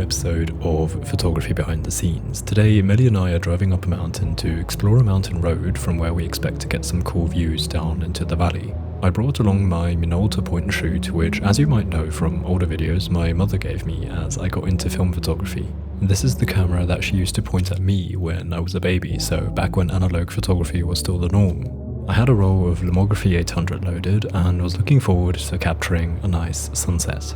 episode of Photography Behind the Scenes. Today, Melly and I are driving up a mountain to explore a mountain road from where we expect to get some cool views down into the valley. I brought along my Minolta Point&Shoot, which, as you might know from older videos, my mother gave me as I got into film photography. This is the camera that she used to point at me when I was a baby, so back when analog photography was still the norm. I had a roll of Lomography 800 loaded and was looking forward to capturing a nice sunset.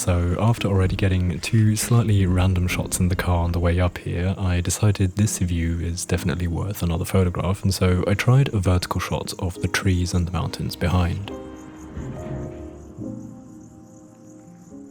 So after already getting two slightly random shots in the car on the way up here, I decided this view is definitely worth another photograph, and so I tried a vertical shot of the trees and the mountains behind.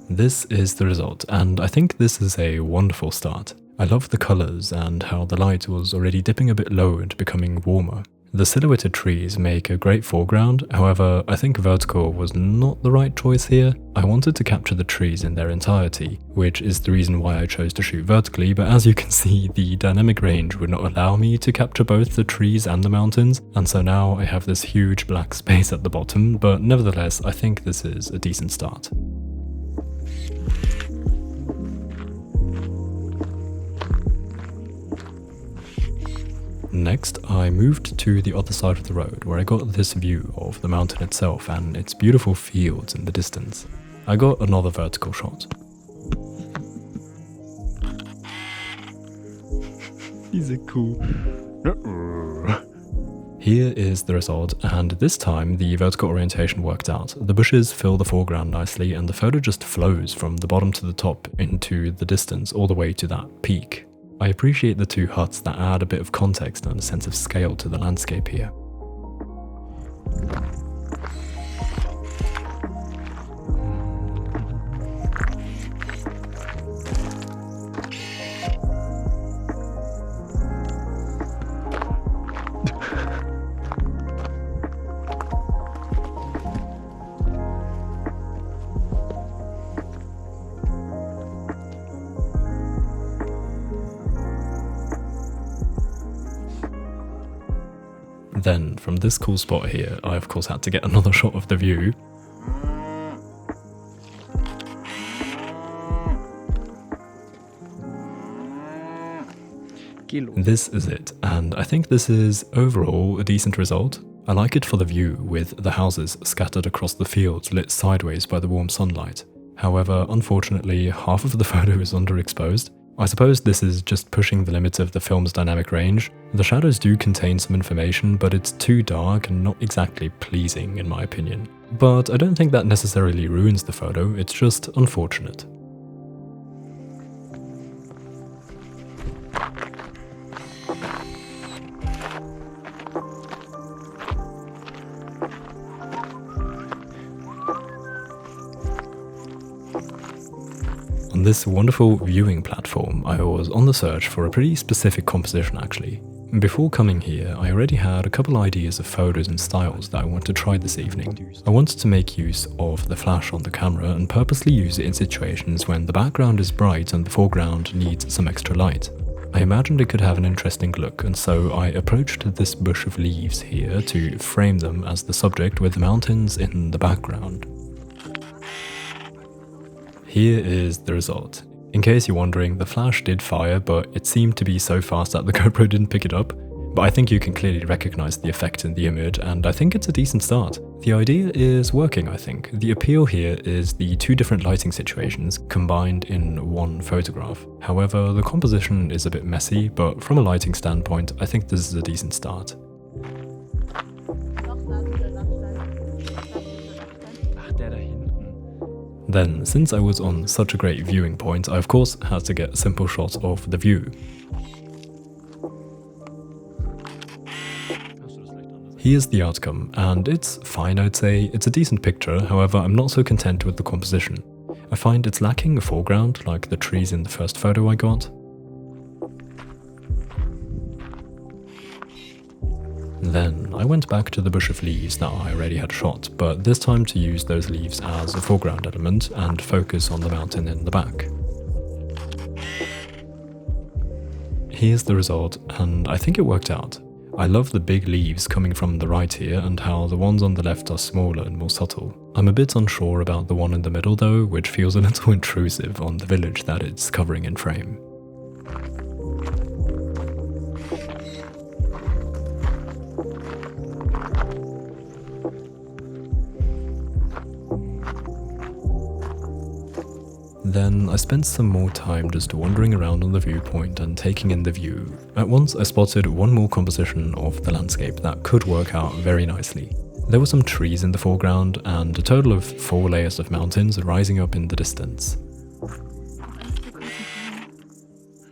This is the result, and I think this is a wonderful start. I love the colours and how the light was already dipping a bit low and becoming warmer. The silhouetted trees make a great foreground, however, I think vertical was not the right choice here. I wanted to capture the trees in their entirety, which is the reason why I chose to shoot vertically, but as you can see, the dynamic range would not allow me to capture both the trees and the mountains, and so now I have this huge black space at the bottom, but nevertheless, I think this is a decent start. Next, I moved to the other side of the road where I got this view of the mountain itself and its beautiful fields in the distance. I got another vertical shot. Is it cool? Here is the result, and this time the vertical orientation worked out. The bushes fill the foreground nicely and the photo just flows from the bottom to the top into the distance all the way to that peak. I appreciate the two huts that add a bit of context and a sense of scale to the landscape here. Then, from this cool spot here, I of course had to get another shot of the view. This is it, and I think this is overall a decent result. I like it for the view, with the houses scattered across the fields lit sideways by the warm sunlight. However, unfortunately, half of the photo is underexposed. I suppose this is just pushing the limits of the film's dynamic range. The shadows do contain some information, but it's too dark and not exactly pleasing in my opinion. But I don't think that necessarily ruins the photo, it's just unfortunate. On this wonderful viewing platform, I was on the search for a pretty specific composition actually. Before coming here, I already had a couple ideas of photos and styles that I want to try this evening. I wanted to make use of the flash on the camera and purposely use it in situations when the background is bright and the foreground needs some extra light. I imagined it could have an interesting look, and so I approached this bush of leaves here to frame them as the subject with the mountains in the background. Here is the result. In case you're wondering, the flash did fire, but it seemed to be so fast that the GoPro didn't pick it up. But I think you can clearly recognize the effect in the image, and I think it's a decent start. The idea is working, I think. The appeal here is the two different lighting situations combined in one photograph. However, the composition is a bit messy, but from a lighting standpoint, I think this is a decent start. Then, since I was on such a great viewing point, I of course had to get a simple shot of the view. Here's the outcome, and it's fine I'd say. It's a decent picture, however I'm not so content with the composition. I find it's lacking a foreground like the trees in the first photo I got. Then I went back to the bush of leaves that I already had shot, but this time to use those leaves as a foreground element and focus on the mountain in the back. Here's the result, and I think it worked out. I love the big leaves coming from the right here and how the ones on the left are smaller and more subtle. I'm a bit unsure about the one in the middle though, which feels a little intrusive on the village that it's covering in frame. Then I spent some more time just wandering around on the viewpoint and taking in the view. At once I spotted one more composition of the landscape that could work out very nicely. There were some trees in the foreground and a total of 4 layers of mountains rising up in the distance.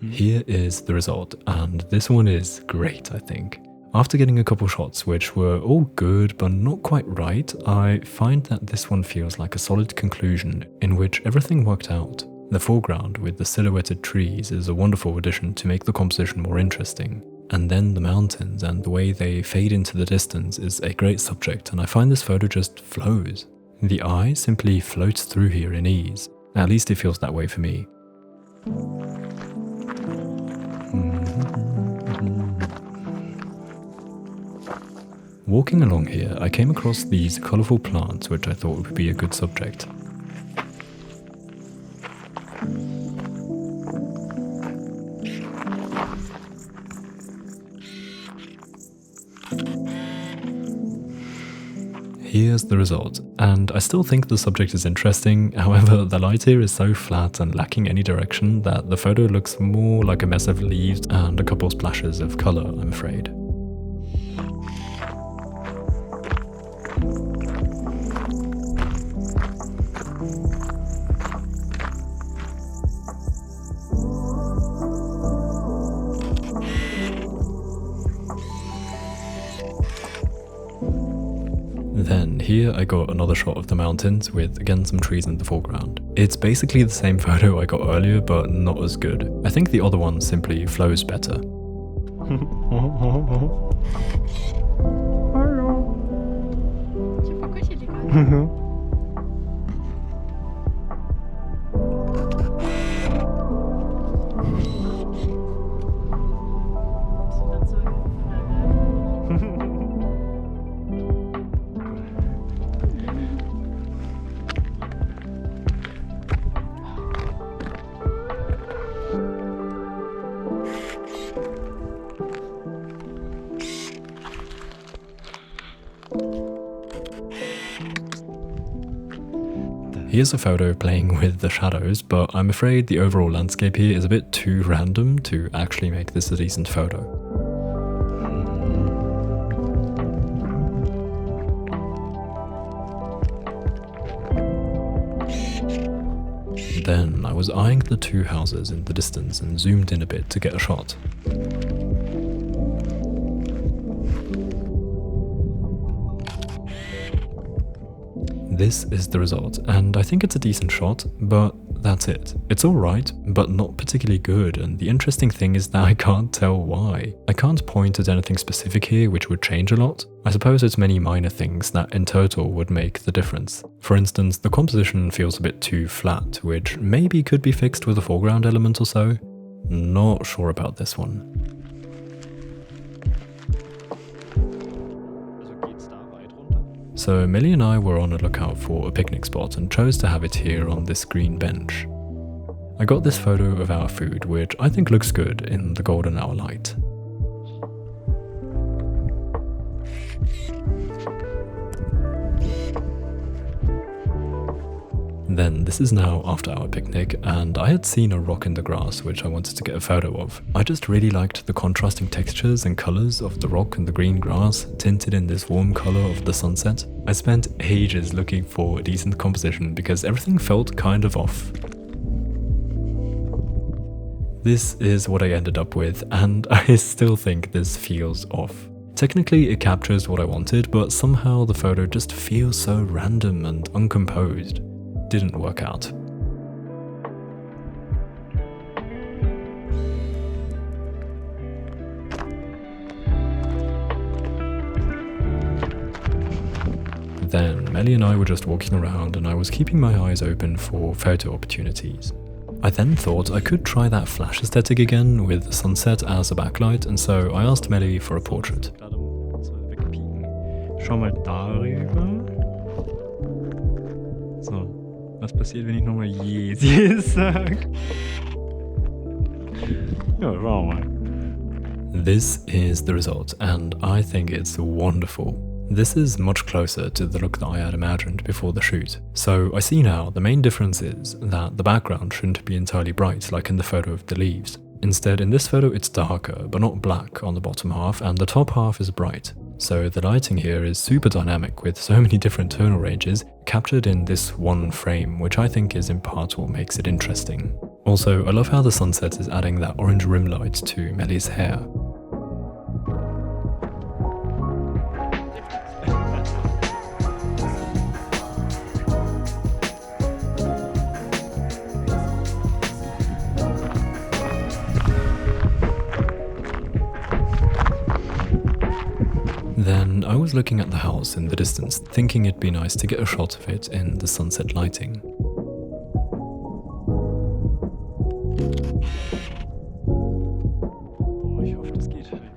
Here is the result, and this one is great, I think. After getting a couple shots which were all good but not quite right, I find that this one feels like a solid conclusion in which everything worked out. The foreground with the silhouetted trees is a wonderful addition to make the composition more interesting. And then the mountains and the way they fade into the distance is a great subject, and I find this photo just flows. The eye simply floats through here in ease. At least it feels that way for me. Walking along here, I came across these colourful plants which I thought would be a good subject. Here's the result, and I still think the subject is interesting. However, the light here is so flat and lacking any direction that the photo looks more like a mess of leaves and a couple splashes of colour, I'm afraid. Then here I got another shot of the mountains with again some trees in the foreground. It's basically the same photo I got earlier but not as good. I think the other one simply flows better. Here's a photo playing with the shadows, but I'm afraid the overall landscape here is a bit too random to actually make this a decent photo. Then I was eyeing the 2 houses in the distance and zoomed in a bit to get a shot. This is the result, and I think it's a decent shot, but that's it. It's alright, but not particularly good, and the interesting thing is that I can't tell why. I can't point at anything specific here which would change a lot. I suppose it's many minor things that in total would make the difference. For instance, the composition feels a bit too flat, which maybe could be fixed with a foreground element or so. Not sure about this one. So Millie and I were on a lookout for a picnic spot and chose to have it here on this green bench. I got this photo of our food, which I think looks good in the golden hour light. Then this is now after our picnic, and I had seen a rock in the grass which I wanted to get a photo of. I just really liked the contrasting textures and colours of the rock and the green grass, tinted in this warm colour of the sunset. I spent ages looking for a decent composition because everything felt kind of off. This is what I ended up with, and I still think this feels off. Technically it captures what I wanted, but somehow the photo just feels so random and uncomposed. Didn't work out. Then Melly and I were just walking around and I was keeping my eyes open for photo opportunities. I then thought I could try that flash aesthetic again with the sunset as a backlight, and so I asked Melly for a portrait. Schau mal darüber. So, was passiert, wenn ich nochmal Jesus sage? Ja, schauen wir mal. This is the result, and I think it's wonderful. This is much closer to the look that I had imagined before the shoot. So I see now the main difference is that the background shouldn't be entirely bright like in the photo of the leaves. Instead, in this photo it's darker, but not black on the bottom half, and the top half is bright. So the lighting here is super dynamic with so many different tonal ranges captured in this one frame, which I think is in part what makes it interesting. Also, I love how the sunset is adding that orange rim light to Melly's hair. Then I was looking at the house in the distance, thinking it'd be nice to get a shot of it in the sunset lighting.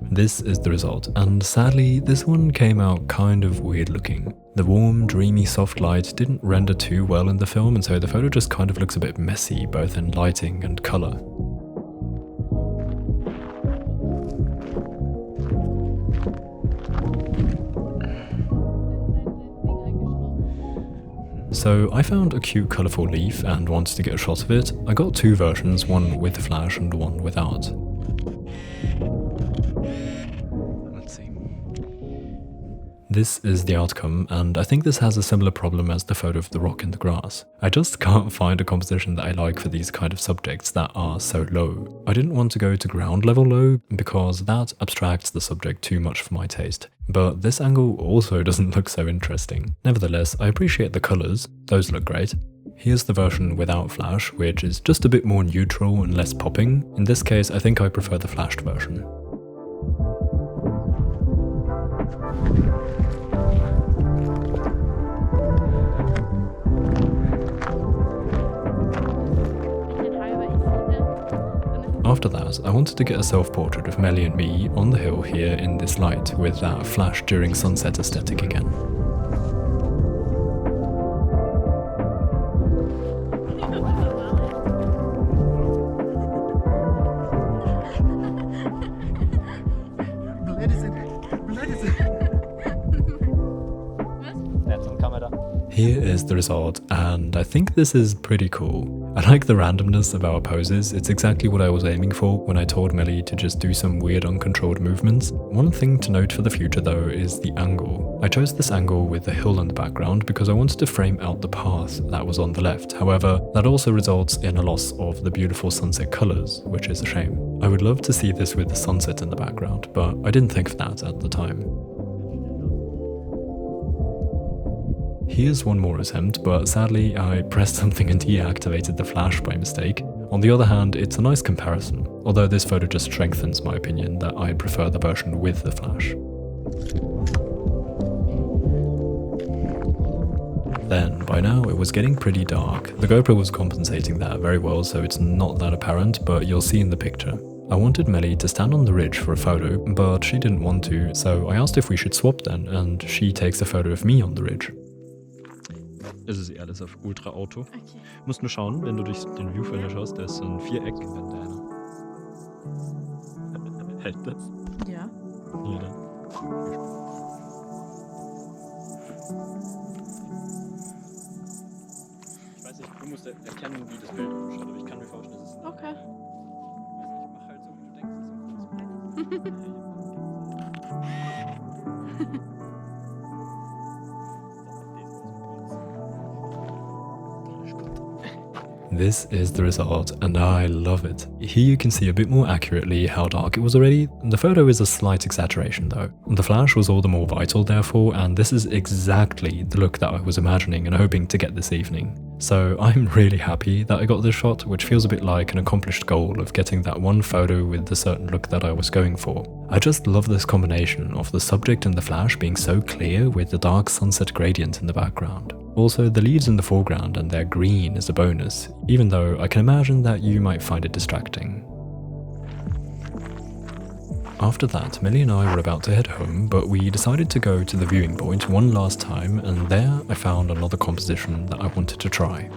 This is the result, and sadly this one came out kind of weird looking. The warm, dreamy, soft light didn't render too well in the film, and so the photo just kind of looks a bit messy, both in lighting and colour. So I found a cute colourful leaf and wanted to get a shot of it. I got two versions, one with flash and one without. Let's see. This is the outcome, and I think this has a similar problem as the photo of the rock in the grass. I just can't find a composition that I like for these kind of subjects that are so low. I didn't want to go to ground level low because that abstracts the subject too much for my taste. But this angle also doesn't look so interesting. Nevertheless, I appreciate the colours, those look great. Here's the version without flash, which is just a bit more neutral and less popping. In this case, I think I prefer the flashed version. After that, I wanted to get a self-portrait of Melly and me on the hill here in this light with that flash during sunset aesthetic again. Here is the result, and I think this is pretty cool. I like the randomness of our poses. It's exactly what I was aiming for when I told Melly to just do some weird uncontrolled movements. One thing to note for the future though is the angle. I chose this angle with the hill in the background because I wanted to frame out the path that was on the left. However, that also results in a loss of the beautiful sunset colours, which is a shame. I would love to see this with the sunset in the background, but I didn't think of that at the time. Here's one more attempt, but sadly I pressed something and deactivated the flash by mistake. On the other hand, it's a nice comparison, although this photo just strengthens my opinion that I prefer the version with the flash. Then, by now, it was getting pretty dark. The GoPro was compensating that very well, so it's not that apparent, but you'll see in the picture. I wanted Melly to stand on the ridge for a photo, but she didn't want to, so I asked if we should swap then, and she takes a photo of me on the ridge. Es ist alles auf Ultra Auto. Okay. Musst nur schauen, wenn du durch den Viewfinder schaust, da ist so ein Viereck, wenn deiner hält das. Ja. Ja, dann. Ich weiß nicht, du musst erkennen, wie das Bild ausschaut, aber ich kann mir vorstellen, dass es... Okay. Ich mach halt so, wie du denkst, dass es this is the result, and I love it. Here you can see a bit more accurately how dark it was already. The photo is a slight exaggeration though. The flash was all the more vital therefore, and this is exactly the look that I was imagining and hoping to get this evening. So I'm really happy that I got this shot, which feels a bit like an accomplished goal of getting that one photo with the certain look that I was going for. I just love this combination of the subject and the flash being so clear with the dark sunset gradient in the background. Also, the leaves in the foreground and their green is a bonus, even though I can imagine that you might find it distracting. After that, Millie and I were about to head home, but we decided to go to the viewing point one last time, and there I found another composition that I wanted to try.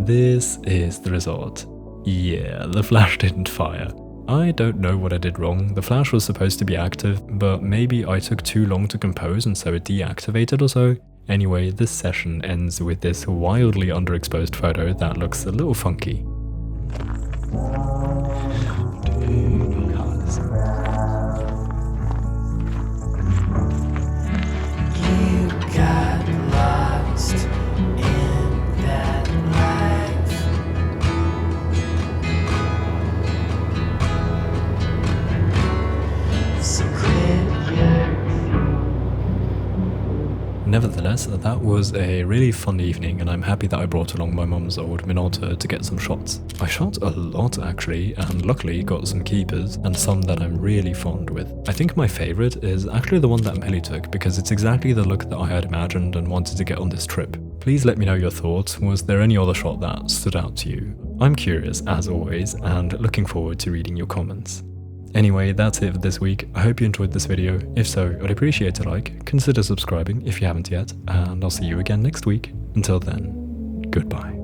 This is the result. Yeah, the flash didn't fire. I don't know what I did wrong. The flash was supposed to be active, but maybe I took too long to compose and so it deactivated or so. Anyway, this session ends with this wildly underexposed photo that looks a little funky. Nevertheless, that was a really fun evening, and I'm happy that I brought along my mum's old Minolta to get some shots. I shot a lot actually, and luckily got some keepers and some that I'm really fond with. I think my favourite is actually the one that Millie took because it's exactly the look that I had imagined and wanted to get on this trip. Please let me know your thoughts. Was there any other shot that stood out to you? I'm curious as always, and looking forward to reading your comments. Anyway, that's it for this week. I hope you enjoyed this video. If so, I'd appreciate a like, consider subscribing if you haven't yet, and I'll see you again next week. Until then, goodbye.